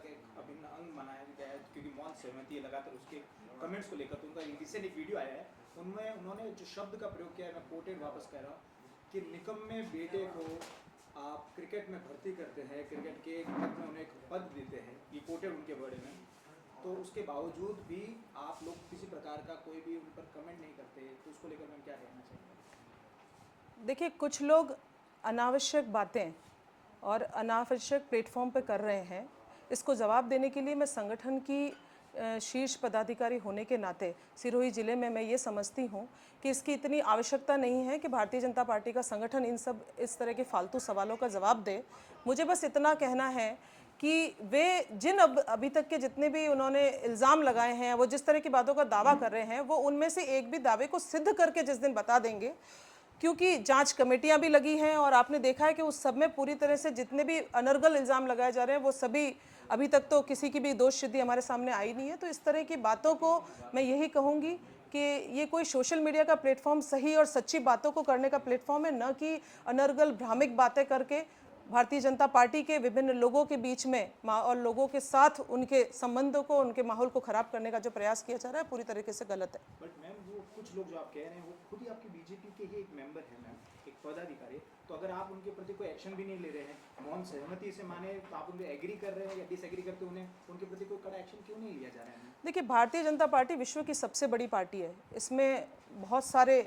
का एक अभिन्न अंग बनाया गया है, क्योंकि मौन सहमति है लगातार उसके कमेंट्स को लेकर। तो उनका रिसेंट एक वीडियो आया है, उनमें उन्होंने जो शब्द का प्रयोग किया है, मैं कोटेड वापस कह रहा हूँ कि निकम्मे बेटे को आप क्रिकेट में भर्ती करते हैं, क्रिकेट के में उन्हें एक पद देते हैं, ये कोटेड उनके वर्ड में, तो उसके बावजूद भी आप लोग किसी प्रकार का कोई भी उन पर कमेंट नहीं करते, तो उसको लेकर मैं क्या कहना चाहिए? देखिए, कुछ लोग अनावश्यक बातें और अनावश्यक प्लेटफॉर्म पे कर रहे हैं। इसको जवाब देने के लिए मैं संगठन की शीर्ष पदाधिकारी होने के नाते सिरोही ज़िले में मैं ये समझती हूँ कि इसकी इतनी आवश्यकता नहीं है कि भारतीय जनता पार्टी का संगठन इस तरह के फालतू सवालों का जवाब दे। मुझे बस इतना कहना है कि वे अभी तक के जितने भी उन्होंने इल्ज़ाम लगाए हैं, वो जिस तरह की बातों का दावा कर रहे हैं, वो उनमें से एक भी दावे को सिद्ध करके जिस दिन बता देंगे, क्योंकि जांच कमेटियां भी लगी हैं और आपने देखा है कि उस सब में पूरी तरह से जितने भी अनर्गल इल्ज़ाम लगाए जा रहे हैं वो सभी अभी तक तो किसी की भी दोष सिद्धि हमारे सामने आई नहीं है। तो इस तरह की बातों को मैं यही कहूँगी कि ये कोई सोशल मीडिया का प्लेटफॉर्म सही और सच्ची बातों को करने का प्लेटफॉर्म है, न कि अनर्गल भ्रामिक बातें करके भारतीय जनता पार्टी के विभिन्न लोगों के बीच में और लोगों के साथ उनके संबंधों को, उनके माहौल को खराब करने का जो प्रयास किया जा रहा है पूरी तरीके से गलत है। बट मैम, वो कुछ लोग जो आप कह रहे हैं वो खुद ही आपकी बीजेपी के ही एक मेंबर हैं मैम, एक पदाधिकारी, तो अगर आप उनके प्रति कोई एक्शन भी नहीं ले रहे हैं, मौन सहमति से माने, तो आप उनसे एग्री कर रहे हैं या डिसएग्री करते हैं, उन्हें उनके प्रति कोई कड़ा एक्शन क्यों नहीं लिया जा रहा है? देखिए, भारतीय जनता पार्टी विश्व की सबसे बड़ी पार्टी है। इसमें बहुत सारे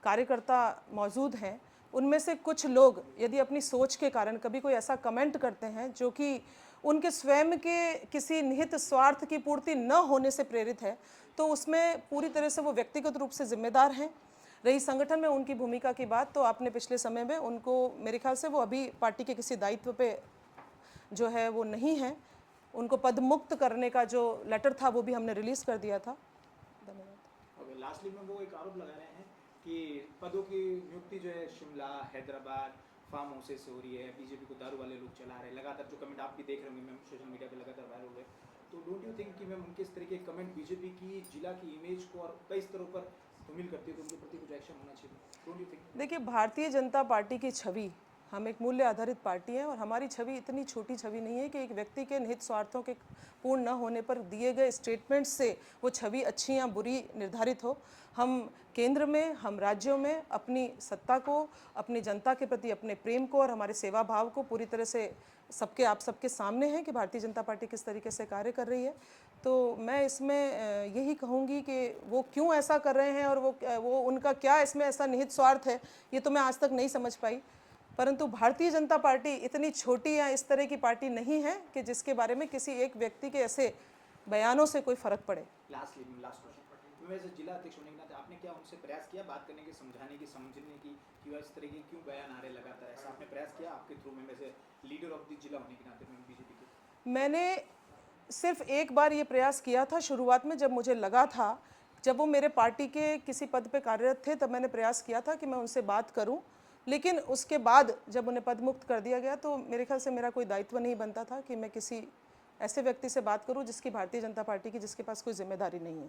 कार्यकर्ता मौजूद हैं। उनमें से कुछ लोग यदि अपनी सोच के कारण कभी कोई ऐसा कमेंट करते हैं जो कि उनके स्वयं के किसी निहित स्वार्थ की पूर्ति न होने से प्रेरित है, तो उसमें पूरी तरह से वो व्यक्तिगत रूप से जिम्मेदार हैं। रही संगठन में उनकी भूमिका की बात, तो आपने पिछले समय में उनको, मेरे ख्याल से वो अभी पार्टी के किसी दायित्व पे जो है वो नहीं है। उनको पद मुक्त करने का जो लेटर था वो भी हमने रिलीज़ कर दिया था। धन्यवाद। लास्टली में वो एक आरोप लगा रहे हैं कि पदों की नियुक्ति जो है शिमला, हैदराबाद, फार्म हाउसेस से हो रही है, बीजेपी को दारू वाले लोग चला रहे हैं। लगातार जो कमेंट आप भी देख रहे होंगे मैम, सोशल मीडिया पे लगातार वायरल हो रहे हैं, तो डोंट यू थिंक कि मैम उनके इस तरह के कमेंट बीजेपी की जिला की इमेज को और कई स्तरों पर धूमिल करती है, तो उनके प्रति कुछ एक्शन होना चाहिए? Don't you think? देखिए, भारतीय जनता पार्टी की छवि, हम एक मूल्य आधारित पार्टी है और हमारी छवि इतनी छोटी छवि नहीं है कि एक व्यक्ति के निहित स्वार्थों के पूर्ण न होने पर दिए गए स्टेटमेंट से वो छवि अच्छी या बुरी निर्धारित हो। हम केंद्र में, हम राज्यों में अपनी सत्ता को, अपनी जनता के प्रति अपने प्रेम को और हमारे सेवा भाव को पूरी तरह से आप सबके सामने हैं कि भारतीय जनता पार्टी किस तरीके से कार्य कर रही है। तो मैं इसमें यही कहूँगी कि वो क्यों ऐसा कर रहे हैं और वो उनका क्या इसमें ऐसा निहित स्वार्थ है, ये तो मैं आज तक नहीं समझ पाई। परंतु भारतीय जनता पार्टी इतनी छोटी या इस तरह की पार्टी नहीं है कि जिसके बारे में किसी एक व्यक्ति के ऐसे बयानों से कोई फर्क पड़े। लास्ट क्वेश्चन, वैसे जिला अध्यक्ष होने के नाते आपने क्या उनसे प्रयास किया बात करने की, समझाने की, समझने की कि इस तरह की क्यों बयान आ रहे लगातार, ऐसा आपने प्रयास किया आपके थ्रू में, वैसे लीडर ऑफ द जिला होने के नाते में बीजेपी के? मैंने सिर्फ एक बार ये प्रयास किया था शुरुआत में, जब मुझे लगा था, जब वो मेरे पार्टी के किसी पद पे कार्यरत थे, तब मैंने प्रयास किया था कि मैं उनसे बात करूं। लेकिन उसके बाद जब उन्हें पद मुक्त कर दिया गया, तो मेरे ख्याल से मेरा कोई दायित्व नहीं बनता था कि मैं किसी ऐसे व्यक्ति से बात करूं जिसकी भारतीय जनता पार्टी की जिसके पास कोई जिम्मेदारी नहीं है।